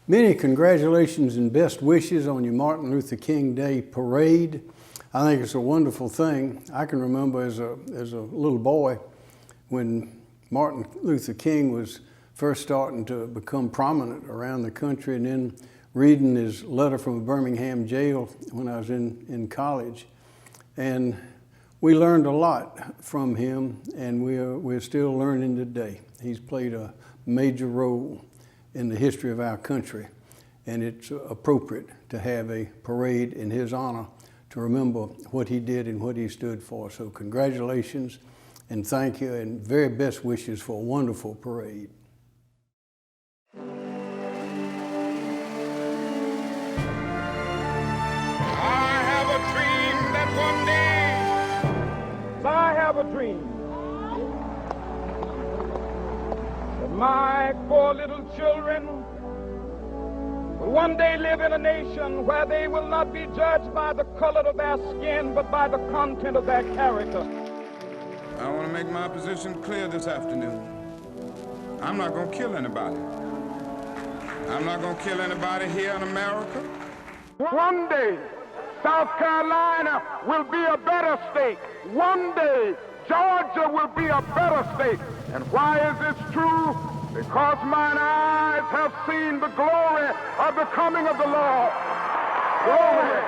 Many congratulations and best wishes on your Martin Luther King Day parade. I think it's a wonderful thing. I can remember as a little boy when Martin Luther King was first starting to become prominent around the country, and then reading his letter from a Birmingham jail when I was in college. And we learned a lot from him, and we're still learning today. He's played a major role in the history of our country, and it's appropriate to have a parade in his honor to remember what he did and what he stood for. So congratulations and thank you, and very best wishes for a wonderful parade. I have a dream that my 4 little children will one day live in a nation where they will not be judged by the color of their skin, but by the content of their character. I want to make my position clear this afternoon. I'm not going to kill anybody. I'm not going to kill anybody here in America. One day, South Carolina will be a better state. One day, Georgia will be a better state. And why is this true? Because mine eyes have seen the glory of the coming of the Lord. Glory.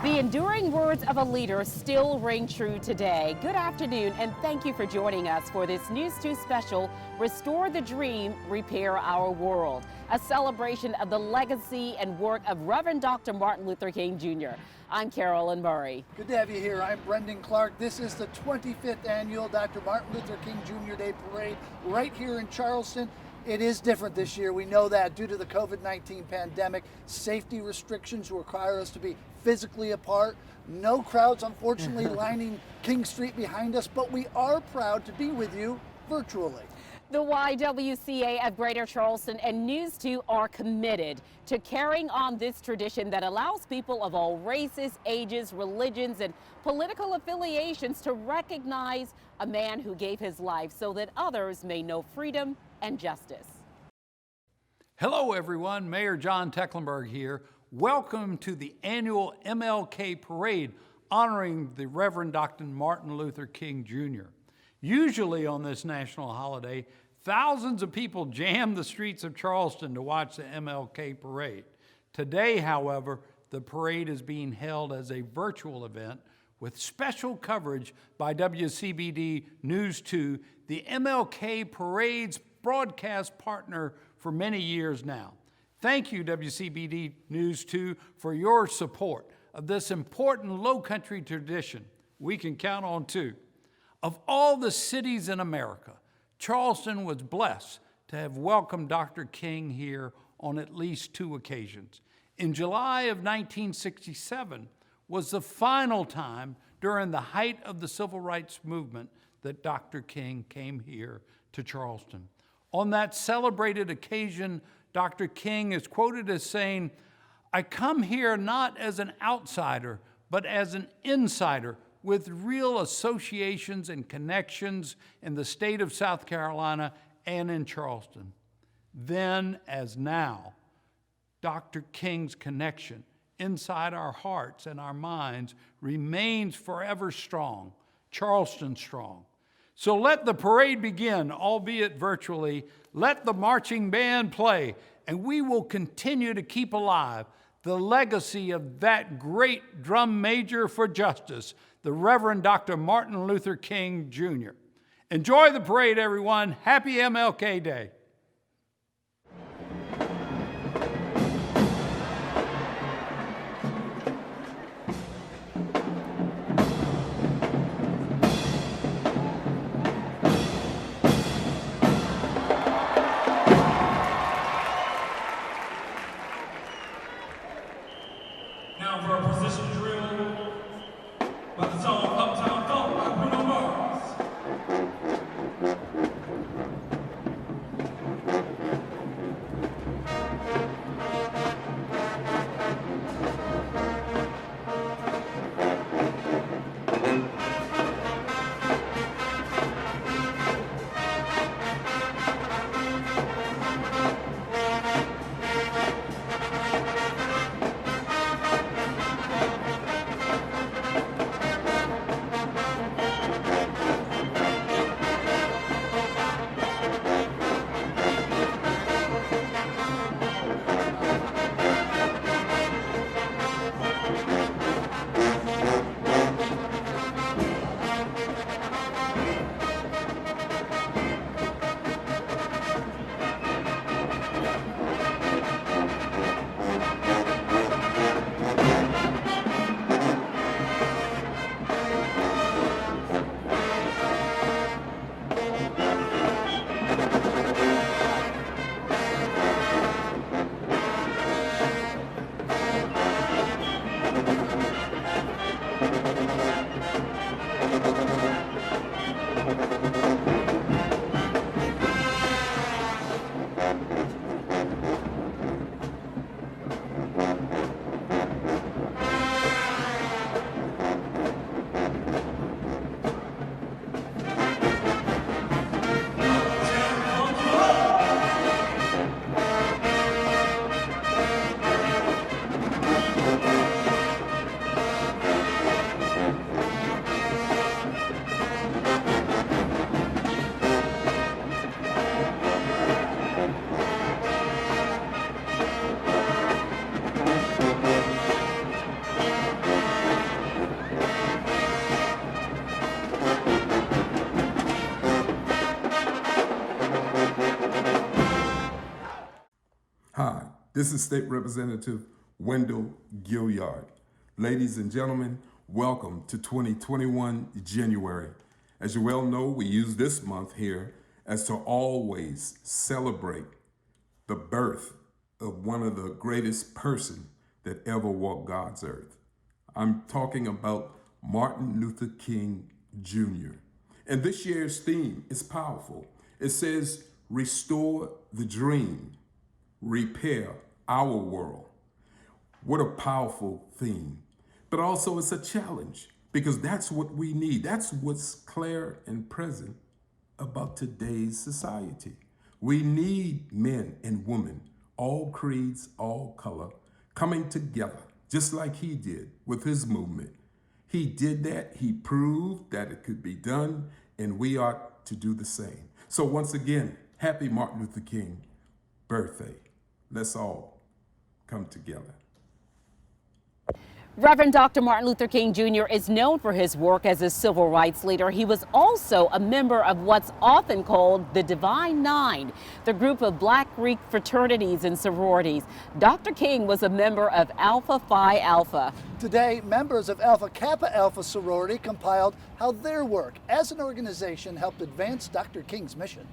The enduring words of a leader still ring true today. Good afternoon, and thank you for joining us for this News 2 special, Restore the Dream, Repair Our World, a celebration of the legacy and work of Reverend Dr. Martin Luther King Jr. I'm Carolyn Murray. Good to have you here. I'm Brendan Clark. This is the 25th annual Dr. Martin Luther King Jr. Day Parade right here in Charleston. It is different this year. We know that due to the COVID-19 pandemic, safety restrictions require us to be physically apart. No crowds, unfortunately, lining King Street behind us, but we are proud to be with you virtually. The YWCA of Greater Charleston and News 2 are committed to carrying on this tradition that allows people of all races, ages, religions, and political affiliations to recognize a man who gave his life so that others may know freedom and justice. Hello everyone, Mayor John Tecklenburg here. Welcome to the annual MLK Parade honoring the Reverend Dr. Martin Luther King Jr. Usually on this national holiday, thousands of people jam the streets of Charleston to watch the MLK Parade. Today, however, the parade is being held as a virtual event with special coverage by WCBD News 2, the MLK Parade's broadcast partner for many years now. Thank you, WCBD News 2, for your support of this important Lowcountry tradition we can count on too. Of all the cities in America, Charleston was blessed to have welcomed Dr. King here on at least 2 occasions. In July of 1967 was the final time during the height of the civil rights movement that Dr. King came here to Charleston. On that celebrated occasion, Dr. King is quoted as saying, "I come here not as an outsider, but as an insider with real associations and connections in the state of South Carolina and in Charleston." Then as now, Dr. King's connection inside our hearts and our minds remains forever strong, Charleston strong. So let the parade begin, albeit virtually. Let the marching band play, and we will continue to keep alive the legacy of that great drum major for justice, the Reverend Dr. Martin Luther King Jr. Enjoy the parade, everyone. Happy MLK Day. Now for a position drill by the song Uptown Funk by Bruno Mars. Hi, this is State Representative Wendell Gilliard. Ladies and gentlemen, welcome to 2021 January. As you well know, we use this month here as to always celebrate the birth of one of the greatest person that ever walked God's earth. I'm talking about Martin Luther King Jr. And this year's theme is powerful. It says, restore the dream, repair our world. What a powerful theme. But also it's a challenge, because that's what we need. That's what's clear and present about today's society. We need men and women, all creeds, all color, coming together, just like he did with his movement. He did that, he proved that it could be done, and we ought to do the same. So once again, happy Martin Luther King birthday. Let's all come together. Reverend Dr. Martin Luther King Jr. is known for his work as a civil rights leader. He was also a member of what's often called the Divine Nine, the group of Black Greek fraternities and sororities. Dr. King was a member of Alpha Phi Alpha. Today, members of Alpha Kappa Alpha sorority compiled how their work as an organization helped advance Dr. King's mission.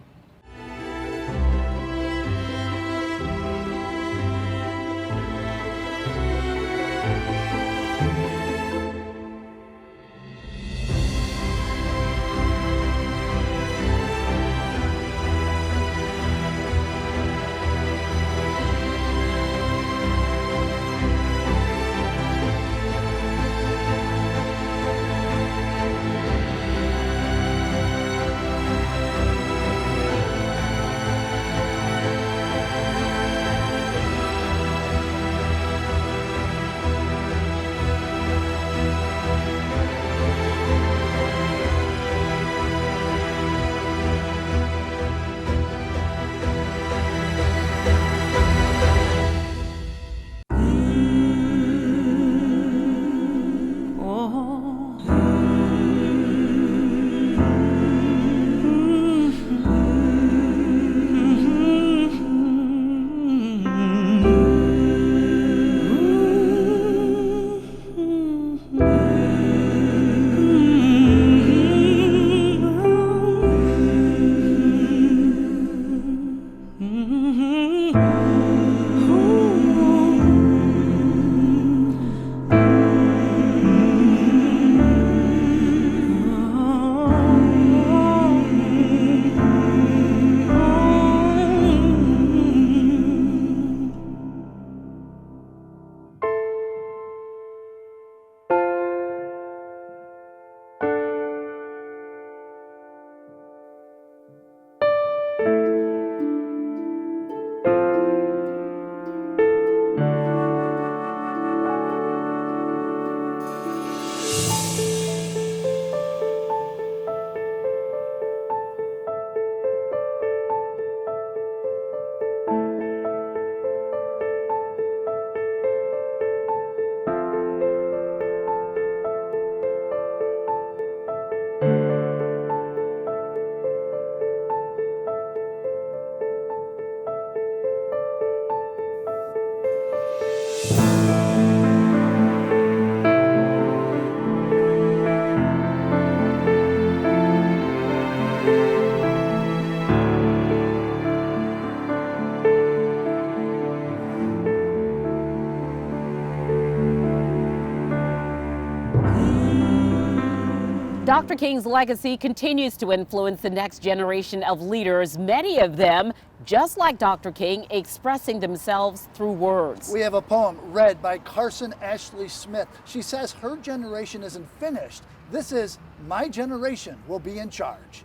Dr. King's legacy continues to influence the next generation of leaders, many of them, just like Dr. King, expressing themselves through words. We have a poem read by Carson Ashley Smith. She says her generation isn't finished. This is My Generation Will Be in Charge.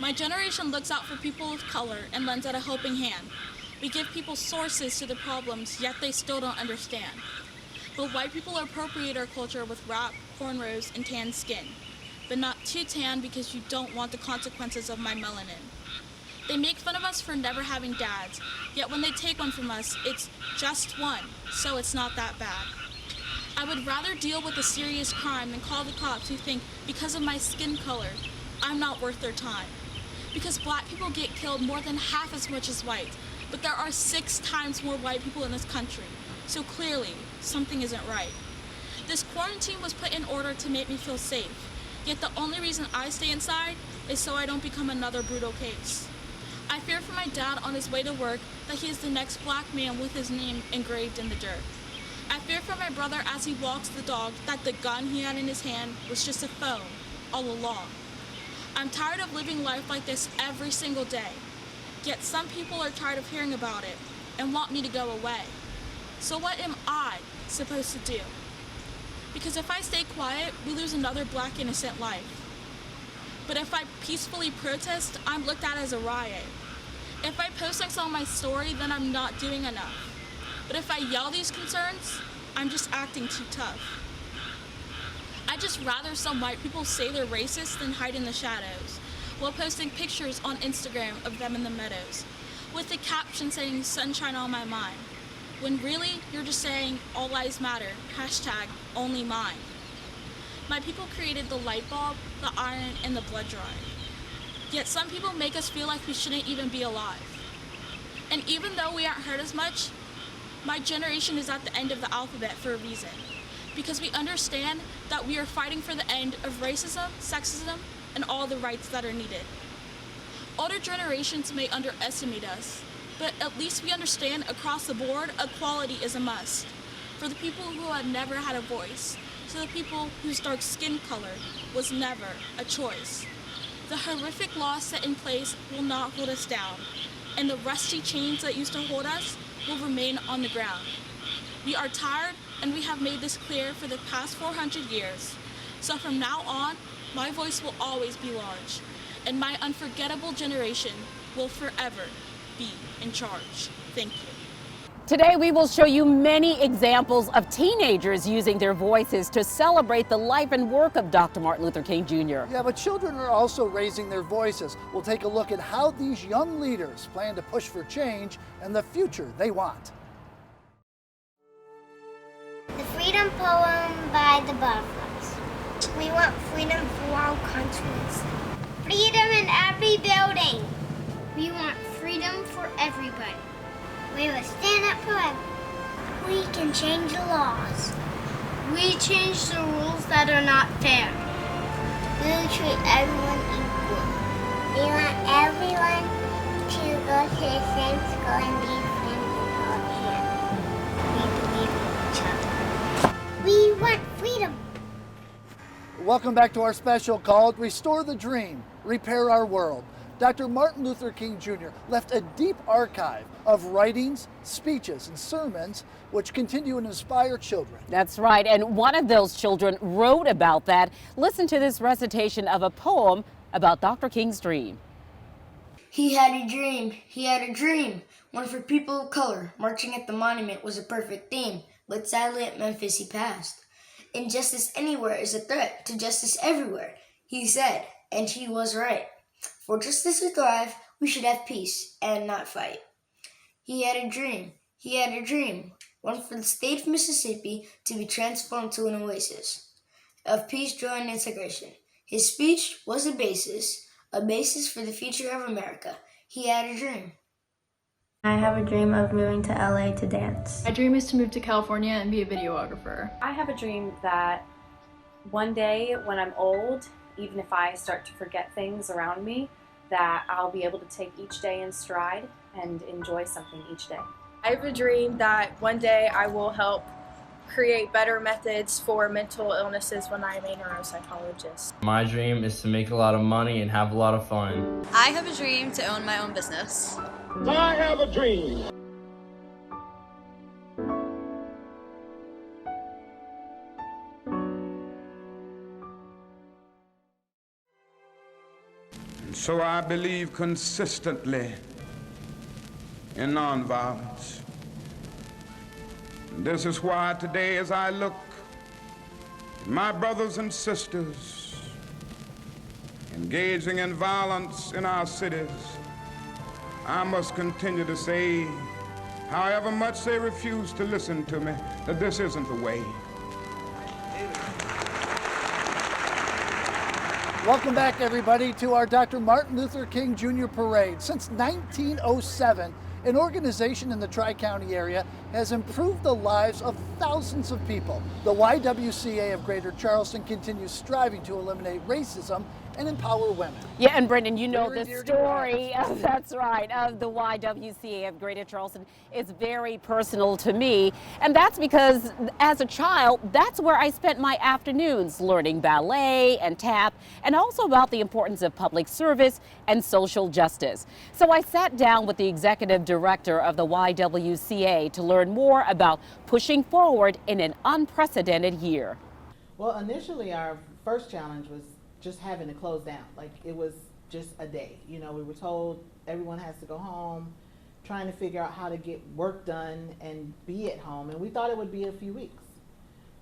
My generation looks out for people of color and lends out a helping hand. We give people sources to the problems, yet they still don't understand. But white people appropriate our culture with rap, cornrows, and tan skin. But not too tan because you don't want the consequences of my melanin. They make fun of us for never having dads, yet when they take one from us, it's just one, so it's not that bad. I would rather deal with a serious crime than call the cops who think, because of my skin color, I'm not worth their time. Because black people get killed more than half as much as white. But there are 6 times more white people in this country, so clearly something isn't right. This quarantine was put in order to make me feel safe, yet the only reason I stay inside is so I don't become another brutal case. I fear for my dad on his way to work that he is the next black man with his name engraved in the dirt. I fear for my brother as he walks the dog that the gun he had in his hand was just a phone all along. I'm tired of living life like this every single day, yet some people are tired of hearing about it and want me to go away. So what am I supposed to do? Because if I stay quiet, we lose another black innocent life. But if I peacefully protest, I'm looked at as a riot. If I post things on my story, then I'm not doing enough. But if I yell these concerns, I'm just acting too tough. I'd just rather some white people say they're racist than hide in the shadows, while posting pictures on Instagram of them in the meadows, with the caption saying sunshine on my mind, when really you're just saying all lives matter, hashtag only mine. My people created the light bulb, the iron, and the blood drive. Yet some people make us feel like we shouldn't even be alive. And even though we aren't hurt as much, my generation is at the end of the alphabet for a reason. Because we understand that we are fighting for the end of racism, sexism, and all the rights that are needed. Older generations may underestimate us, but at least we understand across the board equality is a must. For the people who have never had a voice, to the people whose dark skin color was never a choice. The horrific laws set in place will not hold us down, and the rusty chains that used to hold us will remain on the ground. We are tired, and we have made this clear for the past 400 years. So from now on, my voice will always be large, and my unforgettable generation will forever be in charge. Thank you. Today, we will show you many examples of teenagers using their voices to celebrate the life and work of Dr. Martin Luther King Jr. Yeah, but children are also raising their voices. We'll take a look at how these young leaders plan to push for change and the future they want. The Freedom Poem by the Butterflies. We want freedom for all countries. Freedom in every building. We want freedom for everybody. We will stand up forever. We can change the laws. We change the rules that are not fair. We will treat everyone equal. We want everyone to go to the same school and be friends and hold hands. We believe in each other. We want freedom. Welcome back to our special called Restore the Dream, Repair Our World. Dr. Martin Luther King Jr. left a deep archive of writings, speeches, and sermons which continue to inspire children. That's right, and one of those children wrote about that. Listen to this recitation of a poem about Dr. King's dream. He had a dream, he had a dream. One for people of color. Marching at the monument was a perfect theme, but sadly at Memphis he passed. Injustice anywhere is a threat to justice everywhere, he said, and he was right. For justice to thrive, we should have peace and not fight. He had a dream, one for the state of Mississippi to be transformed to an oasis of peace, joy, and integration. His speech was a basis for the future of America. He had a dream. I have a dream of moving to LA to dance. My dream is to move to California and be a videographer. I have a dream that one day when I'm old, even if I start to forget things around me, that I'll be able to take each day in stride and enjoy something each day. I have a dream that one day I will help create better methods for mental illnesses when I'm a neuropsychologist. My dream is to make a lot of money and have a lot of fun. I have a dream to own my own business. I have a dream. So I believe consistently in nonviolence. This is why today, as I look at my brothers and sisters engaging in violence in our cities, I must continue to say, however much they refuse to listen to me, that this isn't the way. Welcome back, everybody, to our Dr. Martin Luther King Jr. Parade. Since 1907, An organization in the Tri-County area has improved the lives of thousands of people. The YWCA of Greater Charleston continues striving to eliminate racism and empower women. Yeah, and Brendan, you know Very the dear to your story, that's right, of the YWCA of Greater Charleston. It's very personal to me, and that's because as a child, that's where I spent my afternoons learning ballet and tap, and also about the importance of public service and social justice. So I sat down with the executive director of the YWCA to learn more about pushing forward in an unprecedented year. Well, initially our first challenge was just having to close down. Like, it was just a day. You know, we were told everyone has to go home, trying to figure out how to get work done and be at home. And we thought it would be a few weeks.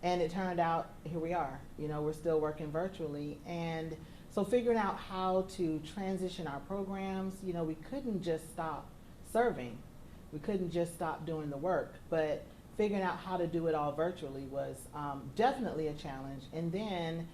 And it turned out, here we are. You know, we're still working virtually. And so figuring out how to transition our programs, you know, we couldn't just stop serving. We couldn't just stop doing the work. But figuring out how to do it all virtually was definitely a challenge. And then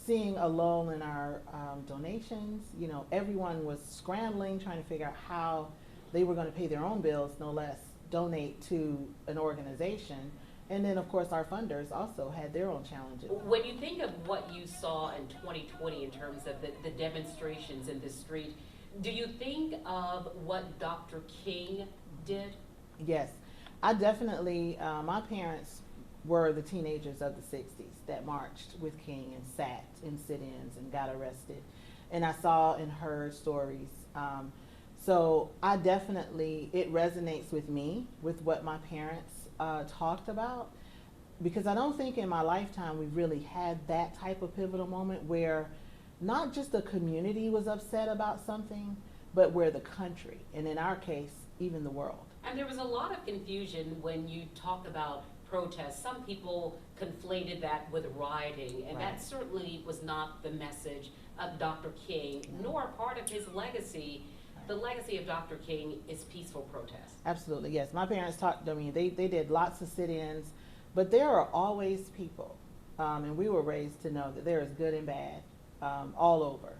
seeing a lull in our donations, you know, everyone was scrambling, trying to figure out how they were going to pay their own bills, no less donate to an organization. And then, of course, our funders also had their own challenges. When you think of what you saw in 2020 in terms of the demonstrations in the street, do you think of what Dr. King did? Yes, I definitely, my parents were the teenagers of the 60s that marched with King and sat in sit-ins and got arrested. And I saw and heard stories. So I definitely, it resonates with me, with what my parents talked about, because I don't think in my lifetime we've really had that type of pivotal moment where not just the community was upset about something, but where the country, and in our case, even the world. And there was a lot of confusion when you talk about protests. Some people conflated that with rioting, and that certainly was not the message of Dr. King, nor part of his legacy. The legacy of Dr. King is peaceful protest. Absolutely, yes. My parents talked, I mean, they did lots of sit-ins, but there are always people, and we were raised to know that there is good and bad all over.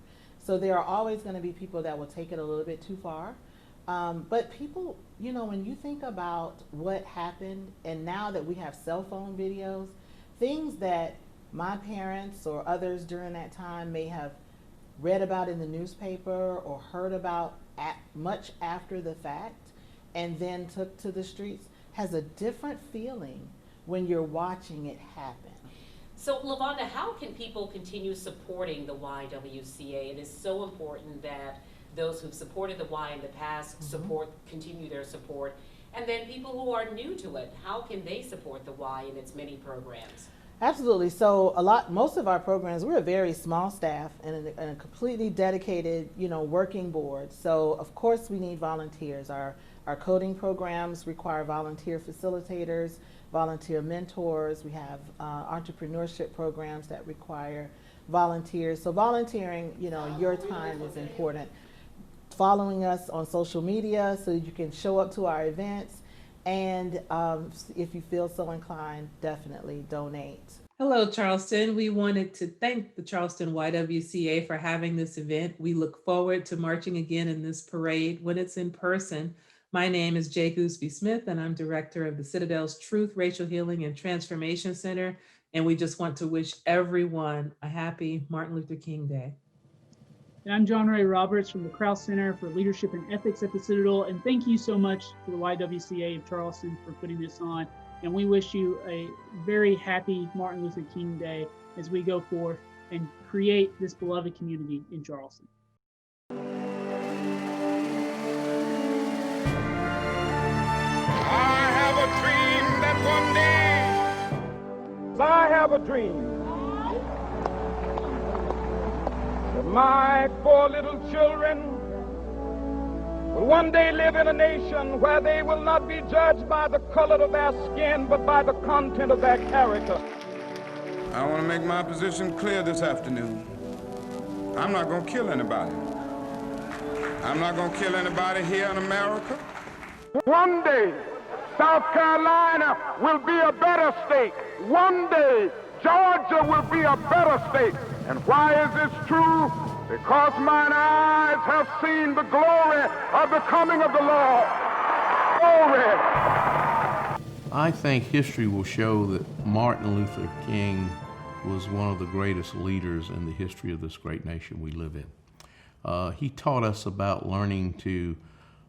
So there are always going to be people that will take it a little bit too far. But people, you know, when you think about what happened, and now that we have cell phone videos, things that my parents or others during that time may have read about in the newspaper or heard about much after the fact and then took to the streets, has a different feeling when you're watching it happen. So, LaVonda, how can people continue supporting the YWCA? It is so important that those who've supported the Y in the past continue their support. And then people who are new to it, how can they support the Y in its many programs? Absolutely. So most of our programs, we're a very small staff and a completely dedicated, you know, working board. So of course we need volunteers. Our coding programs require volunteer facilitators, volunteer mentors. We have entrepreneurship programs that require volunteers. So volunteering, you know, your time is important. Following us on social media so you can show up to our events. And if you feel so inclined, definitely donate. Hello, Charleston. We wanted to thank the Charleston YWCA for having this event. We look forward to marching again in this parade when it's in person. My name is Jay Gooseby Smith, and I'm director of the Citadel's Truth, Racial Healing, and Transformation Center. And we just want to wish everyone a happy Martin Luther King Day. And I'm John Ray Roberts from the Krause Center for Leadership and Ethics at the Citadel. And thank you so much to the YWCA of Charleston for putting this on. And we wish you a very happy Martin Luther King Day as we go forth and create this beloved community in Charleston. I have a dream that one day, I have a dream that my 4 little children will one day live in a nation where they will not be judged by the color of their skin, but by the content of their character. I want to make my position clear this afternoon. I'm not going to kill anybody. I'm not going to kill anybody here in America. One day, South Carolina will be a better state. One day, Georgia will be a better state. And why is this true? Because mine eyes have seen the glory of the coming of the Lord. Glory. I think history will show that Martin Luther King was one of the greatest leaders in the history of this great nation we live in. He taught us about learning to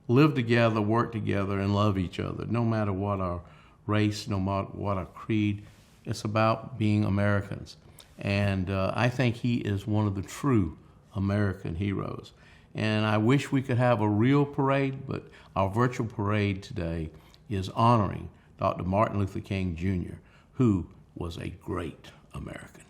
live together, work together, and love each other, no matter what our race, no matter what our creed. It's about being Americans. And I think he is one of the true American heroes. And I wish we could have a real parade, but our virtual parade today is honoring Dr. Martin Luther King Jr., who was a great American.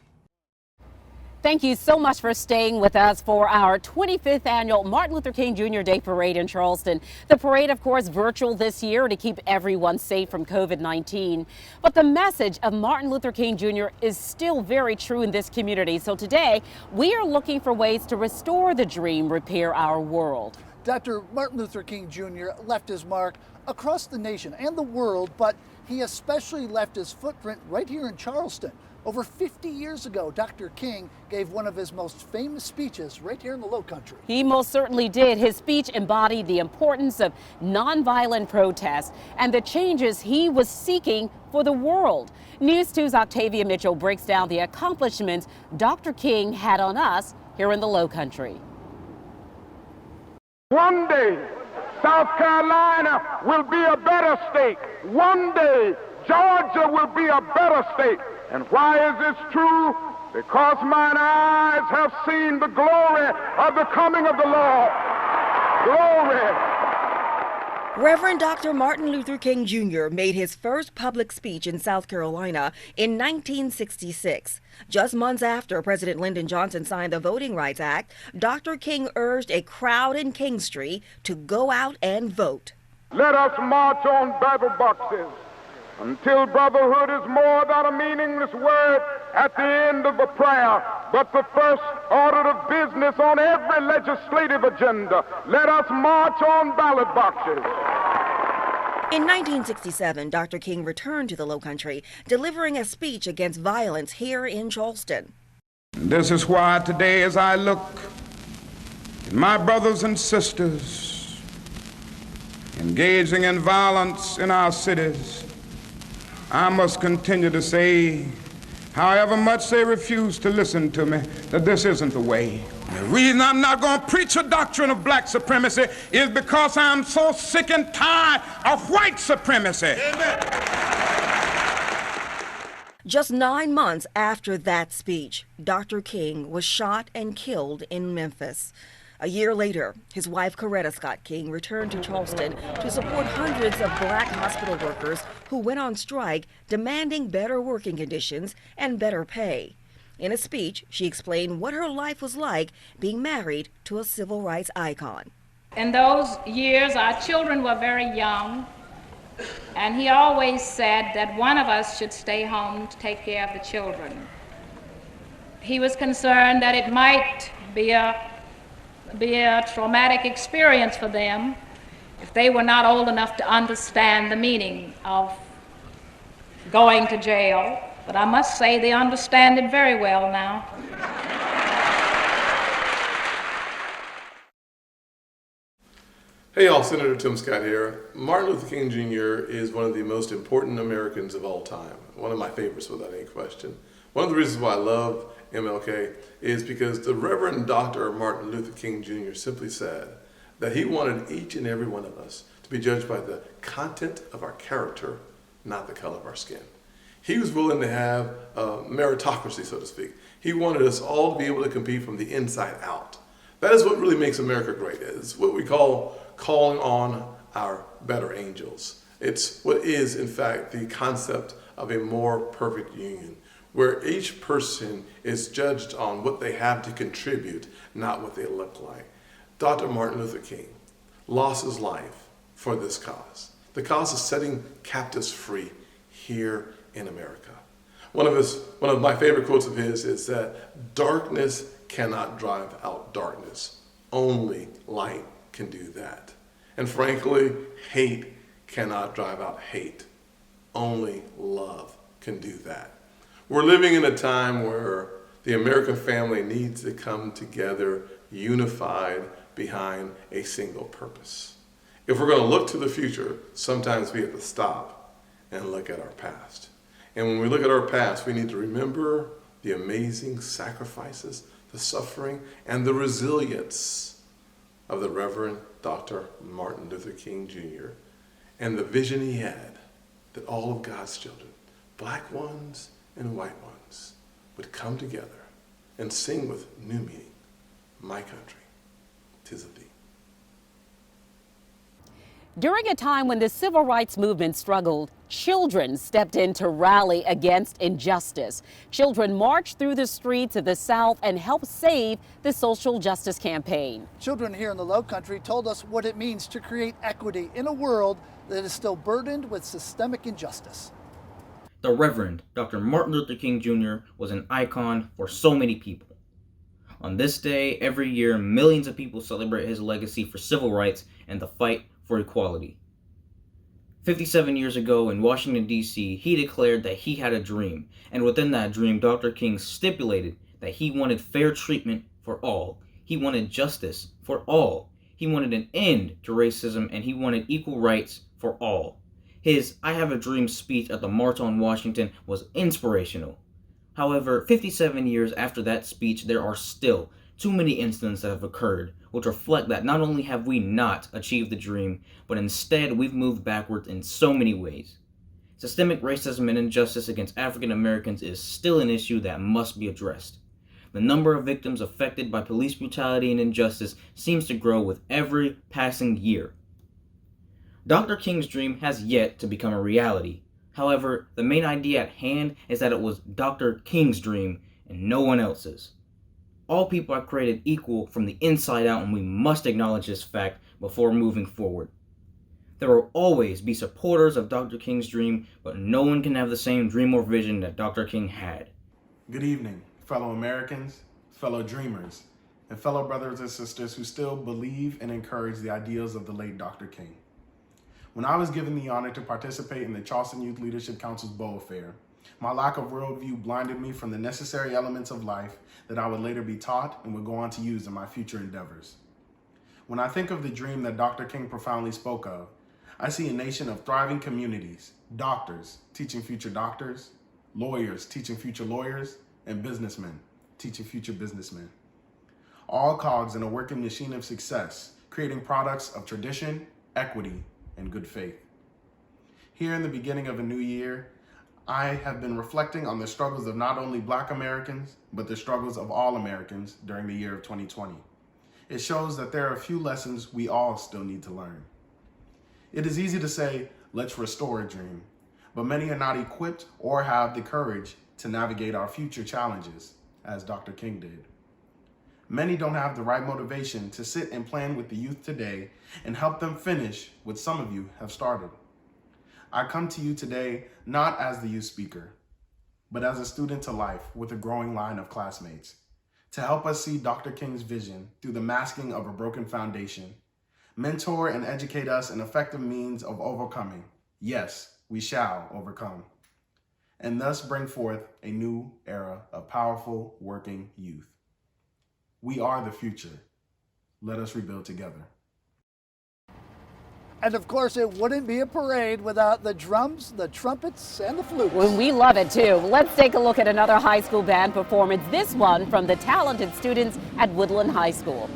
Thank you so much for staying with us for our 25th annual Martin Luther King Jr. Day Parade in Charleston. The parade, of course, virtual this year to keep everyone safe from COVID-19. But the message of Martin Luther King Jr. is still very true in this community. So today, we are looking for ways to restore the dream, repair our world. Dr. Martin Luther King Jr. left his mark across the nation and the world, but he especially left his footprint right here in Charleston. Over 50 years ago, Dr. King gave one of his most famous speeches right here in the Lowcountry. He most certainly did. His speech embodied the importance of nonviolent protest and the changes he was seeking for the world. News 2's Octavia Mitchell breaks down the accomplishments Dr. King had on us here in the Lowcountry. One day, South Carolina will be a better state. One day, Georgia will be a better state. And why is this true? Because mine eyes have seen the glory of the coming of the Lord. Glory. Reverend Dr. Martin Luther King Jr. made his first public speech in South Carolina in 1966. Just months after President Lyndon Johnson signed the Voting Rights Act, Dr. King urged a crowd in Kingstree to go out and vote. Let us march on battle boxes until brotherhood is more than a meaningless word at the end of a prayer, but the first order of business on every legislative agenda. Let us march on ballot boxes. In 1967, Dr. King returned to the Lowcountry, delivering a speech against violence here in Charleston. This is why today, as I look at my brothers and sisters engaging in violence in our cities, I must continue to say, however much they refuse to listen to me, that this isn't the way. The reason I'm not going to preach a doctrine of black supremacy is because I'm so sick and tired of white supremacy. Amen. Just 9 months after that speech, Dr. King was shot and killed in Memphis. A year later, his wife Coretta Scott King returned to Charleston to support hundreds of black hospital workers who went on strike demanding better working conditions and better pay. In a speech, she explained what her life was like being married to a civil rights icon. In those years, our children were very young, and he always said that one of us should stay home to take care of the children. He was concerned that it might be a traumatic experience for them if they were not old enough to understand the meaning of going to jail. But I must say they understand it very well now. Hey y'all, Senator Tim Scott here. Martin Luther King Jr. is one of the most important Americans of all time. One of my favorites without any question. One of the reasons why I love MLK is because the Reverend Dr. Martin Luther King Jr. simply said that he wanted each and every one of us to be judged by the content of our character, not the color of our skin. He was willing to have a meritocracy, so to speak. He wanted us all to be able to compete from the inside out. That is what really makes America great. It's what we call calling on our better angels. It's what is, in fact, the concept of a more perfect union, where each person is judged on what they have to contribute, not what they look like. Dr. Martin Luther King lost his life for this cause. The cause is setting captives free here in America. One of my favorite quotes of his is that darkness cannot drive out darkness. Only light can do that. And frankly, hate cannot drive out hate. Only love can do that. We're living in a time where the American family needs to come together unified behind a single purpose. If we're going to look to the future, sometimes we have to stop and look at our past. And when we look at our past, we need to remember the amazing sacrifices, the suffering, and the resilience of the Reverend Dr. Martin Luther King Jr. and the vision he had that all of God's children, black ones and white ones, would come together and sing with new meaning, "My country, 'tis of thee." During a time when the civil rights movement struggled, children stepped in to rally against injustice. Children marched through the streets of the South and helped save the social justice campaign. Children here in the Lowcountry told us what it means to create equity in a world that is still burdened with systemic injustice. The Reverend Dr. Martin Luther King Jr. was an icon for so many people. On this day, every year, millions of people celebrate his legacy for civil rights and the fight for equality. 57 years ago in Washington, D.C., he declared that he had a dream, and within that dream, Dr. King stipulated that he wanted fair treatment for all. He wanted justice for all. He wanted an end to racism, and he wanted equal rights for all. His "I Have a Dream" speech at the March on Washington was inspirational. However, 57 years after that speech, there are still too many incidents that have occurred, which reflect that not only have we not achieved the dream, but instead we've moved backwards in so many ways. Systemic racism and injustice against African Americans is still an issue that must be addressed. The number of victims affected by police brutality and injustice seems to grow with every passing year. Dr. King's dream has yet to become a reality. However, the main idea at hand is that it was Dr. King's dream and no one else's. All people are created equal from the inside out, and we must acknowledge this fact before moving forward. There will always be supporters of Dr. King's dream, but no one can have the same dream or vision that Dr. King had. Good evening, fellow Americans, fellow dreamers, and fellow brothers and sisters who still believe and encourage the ideals of the late Dr. King. When I was given the honor to participate in the Charleston Youth Leadership Council's Bowl Fair, my lack of worldview blinded me from the necessary elements of life that I would later be taught and would go on to use in my future endeavors. When I think of the dream that Dr. King profoundly spoke of, I see a nation of thriving communities, doctors teaching future doctors, lawyers teaching future lawyers, and businessmen teaching future businessmen. All cogs in a working machine of success, creating products of tradition, equity, and good faith. Here in the beginning of a new year, I have been reflecting on the struggles of not only Black Americans, but the struggles of all Americans during the year of 2020. It shows that there are a few lessons we all still need to learn. It is easy to say, let's restore a dream, but many are not equipped or have the courage to navigate our future challenges, as Dr. King did. Many don't have the right motivation to sit and plan with the youth today and help them finish what some of you have started. I come to you today not as the youth speaker, but as a student to life with a growing line of classmates, to help us see Dr. King's vision through the masking of a broken foundation, mentor and educate us in effective means of overcoming. Yes, we shall overcome, and thus bring forth a new era of powerful working youth. We are the future. Let us rebuild together. And of course, it wouldn't be a parade without the drums, the trumpets, and the flutes. Well, we love it too. Let's take a look at another high school band performance, this one from the talented students at Woodland High School.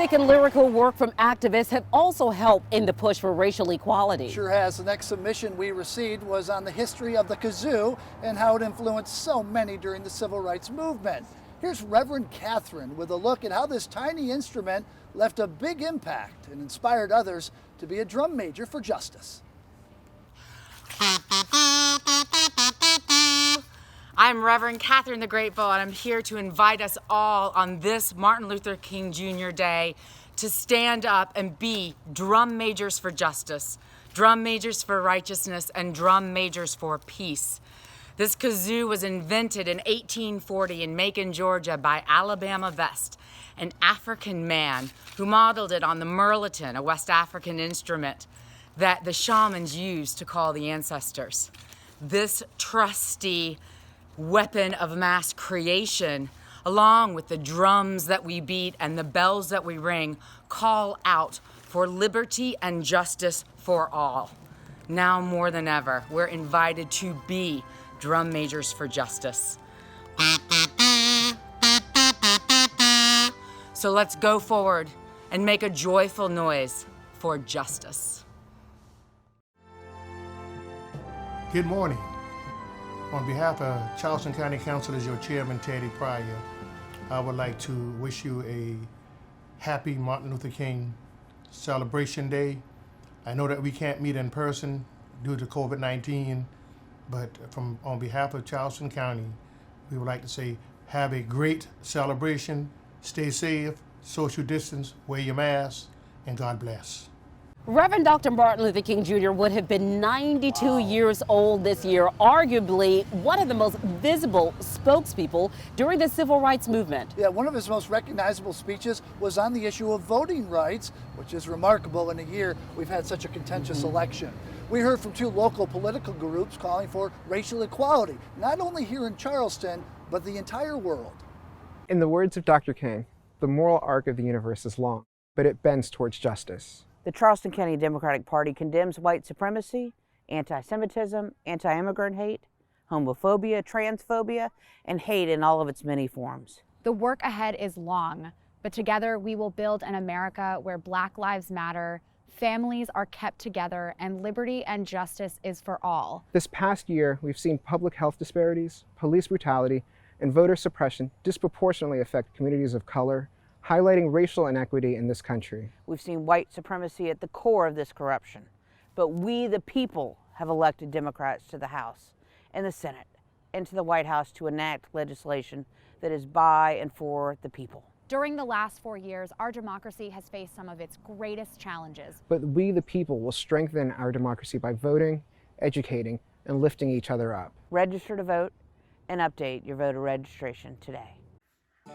Music and lyrical work from activists have also helped in the push for racial equality. Sure has. The next submission we received was on the history of the kazoo and how it influenced so many during the civil rights movement. Here's Reverend Catherine with a look at how this tiny instrument left a big impact and inspired others to be a drum major for justice. I'm Reverend Catherine the Grateful, and I'm here to invite us all on this Martin Luther King Jr. Day to stand up and be drum majors for justice, drum majors for righteousness, and drum majors for peace. This kazoo was invented in 1840 in Macon, Georgia by Alabama Vest, an African man who modeled it on the merliton, a West African instrument that the shamans used to call the ancestors. This trusty weapon of mass creation, along with the drums that we beat and the bells that we ring, call out for liberty and justice for all. Now more than ever, we're invited to be drum majors for justice. So let's go forward and make a joyful noise for justice. Good morning. On behalf of Charleston County Council as your chairman, Teddy Pryor, I would like to wish you a happy Martin Luther King celebration day. I know that we can't meet in person due to COVID-19, but on behalf of Charleston County, we would like to say have a great celebration, stay safe, social distance, wear your mask, and God bless. Reverend Dr. Martin Luther King Jr. would have been 92 years old this year, arguably one of the most visible spokespeople during the civil rights movement. Yeah, one of his most recognizable speeches was on the issue of voting rights, which is remarkable in a year we've had such a contentious election. We heard from two local political groups calling for racial equality, not only here in Charleston, but the entire world. In the words of Dr. King, the moral arc of the universe is long, but it bends towards justice. The Charleston County Democratic Party condemns white supremacy, anti-Semitism, anti-immigrant hate, homophobia, transphobia, and hate in all of its many forms. The work ahead is long, but together we will build an America where Black lives matter, families are kept together, and liberty and justice is for all. This past year, we've seen public health disparities, police brutality, and voter suppression disproportionately affect communities of color, highlighting racial inequity in this country. We've seen white supremacy at the core of this corruption, but we, the people, have elected Democrats to the House and the Senate and to the White House to enact legislation that is by and for the people. During the last 4 years, our democracy has faced some of its greatest challenges. But we, the people, will strengthen our democracy by voting, educating, and lifting each other up. Register to vote and update your voter registration today.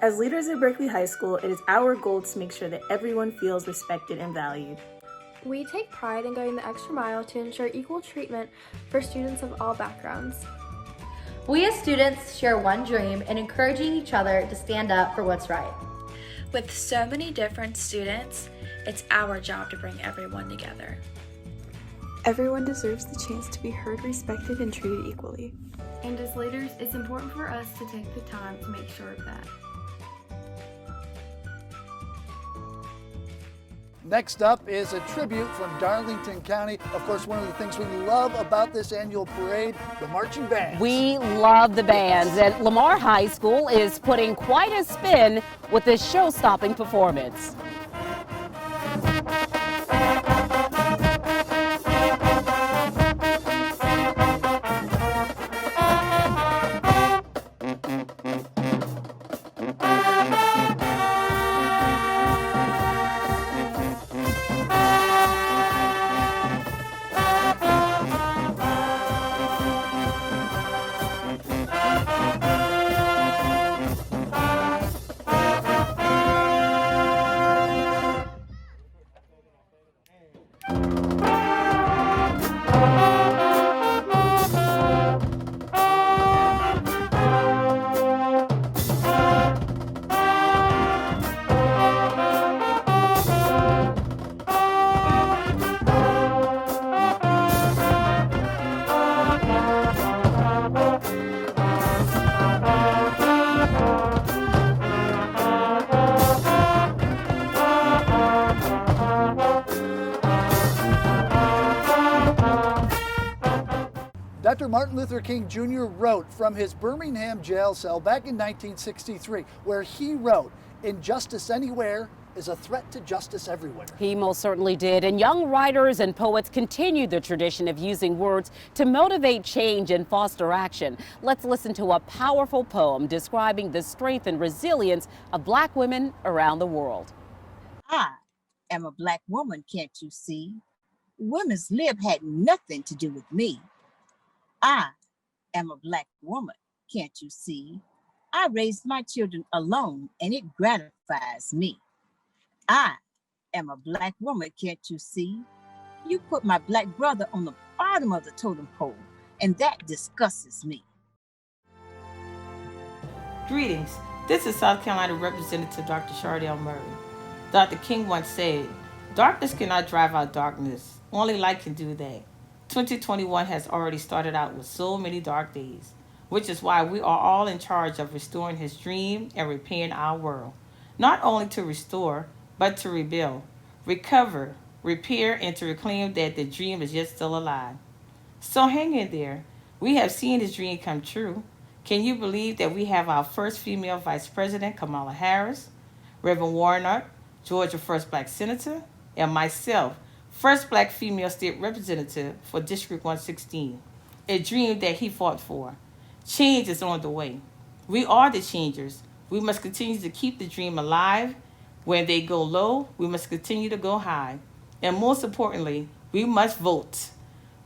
As leaders at Berkeley High School, it is our goal to make sure that everyone feels respected and valued. We take pride in going the extra mile to ensure equal treatment for students of all backgrounds. We as students share one dream in encouraging each other to stand up for what's right. With so many different students, it's our job to bring everyone together. Everyone deserves the chance to be heard, respected, and treated equally. And as leaders, it's important for us to take the time to make sure of that. Next up is a tribute from Darlington County. Of course, one of the things we love about this annual parade, the marching bands. We love the bands, and Lamar High School is putting quite a spin with this show-stopping performance. Martin Luther King Jr. wrote from his Birmingham jail cell back in 1963, where he wrote, "Injustice anywhere is a threat to justice everywhere." He most certainly did. And young writers and poets continue the tradition of using words to motivate change and foster action. Let's listen to a powerful poem describing the strength and resilience of Black women around the world. I am a Black woman, can't you see? Women's lib had nothing to do with me. I am a Black woman, can't you see? I raised my children alone and it gratifies me. I am a Black woman, can't you see? You put my Black brother on the bottom of the totem pole and that disgusts me. Greetings, this is South Carolina Representative Dr. Shardell Murray. Dr. King once said, "Darkness cannot drive out darkness, only light can do that." 2021 has already started out with so many dark days, which is why we are all in charge of restoring his dream and repairing our world. Not only to restore, but to rebuild, recover, repair, and to reclaim that the dream is yet still alive. So hang in there. We have seen his dream come true. Can you believe that we have our first female Vice President, Kamala Harris, Reverend Warnock, Georgia First Black Senator, and myself, First Black Female State Representative for District 116, a dream that he fought for. Change is on the way. We are the changers. We must continue to keep the dream alive. When they go low, we must continue to go high. And most importantly, we must vote.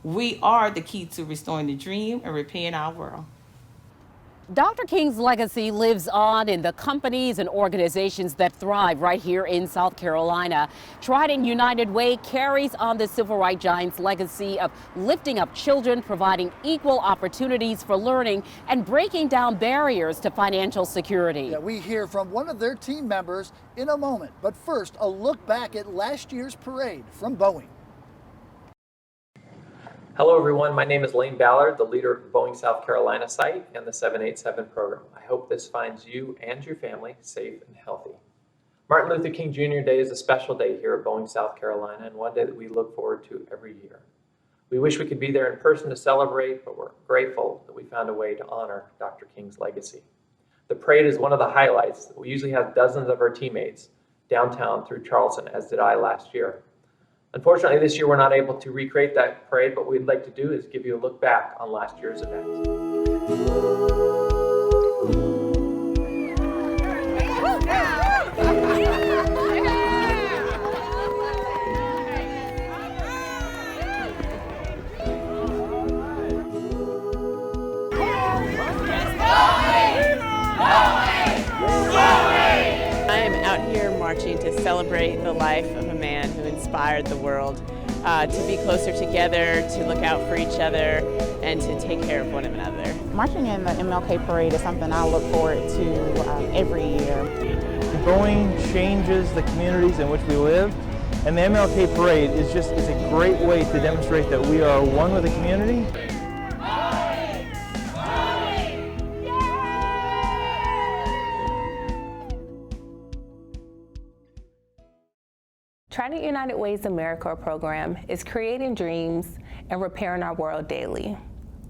We are the key to restoring the dream and repairing our world. Dr. King's legacy lives on in the companies and organizations that thrive right here in South Carolina. Trident United Way carries on the civil rights giant's legacy of lifting up children, providing equal opportunities for learning, and breaking down barriers to financial security. Yeah, we hear from one of their team members in a moment. But first, a look back at last year's parade from Boeing. Hello everyone, my name is Lane Ballard, the leader of the Boeing South Carolina site and the 787 program. I hope this finds you and your family safe and healthy. Martin Luther King Jr. Day is a special day here at Boeing South Carolina and one day that we look forward to every year. We wish we could be there in person to celebrate, but we're grateful that we found a way to honor Dr. King's legacy. The parade is one of the highlights. We usually have dozens of our teammates downtown through Charleston, as did I last year. Unfortunately, this year we're not able to recreate that parade, but what we'd like to do is give you a look back on last year's event. I am out here marching to celebrate the life of a man who inspired the world to be closer together, to look out for each other, and to take care of one another. Marching in the MLK parade is something I look forward to every year. Boeing changes the communities in which we live, and the MLK parade is a great way to demonstrate that we are one with the community. Trident United Way's AmeriCorps program is creating dreams and repairing our world daily.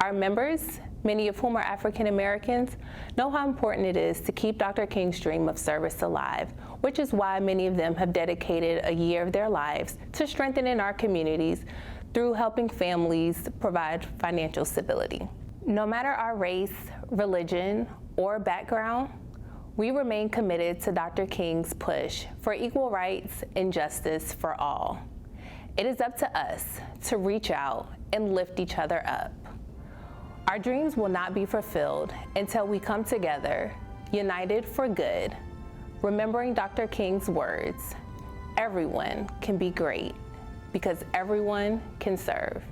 Our members, many of whom are African Americans, know how important it is to keep Dr. King's dream of service alive, which is why many of them have dedicated a year of their lives to strengthening our communities through helping families provide financial stability. No matter our race, religion, or background, we remain committed to Dr. King's push for equal rights and justice for all. It is up to us to reach out and lift each other up. Our dreams will not be fulfilled until we come together, united for good, remembering Dr. King's words, everyone can be great because everyone can serve.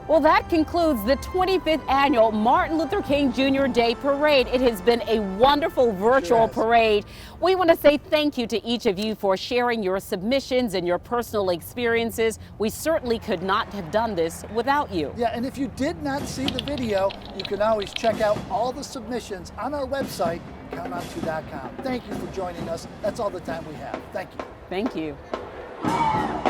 Well, that concludes the 25th annual Martin Luther King Jr. Day Parade. It has been a wonderful virtual parade. We want to say thank you to each of you for sharing your submissions and your personal experiences. We certainly could not have done this without you. Yeah, and if you did not see the video, you can always check out all the submissions on our website, counton2.com. Thank you for joining us. That's all the time we have. Thank you. Thank you.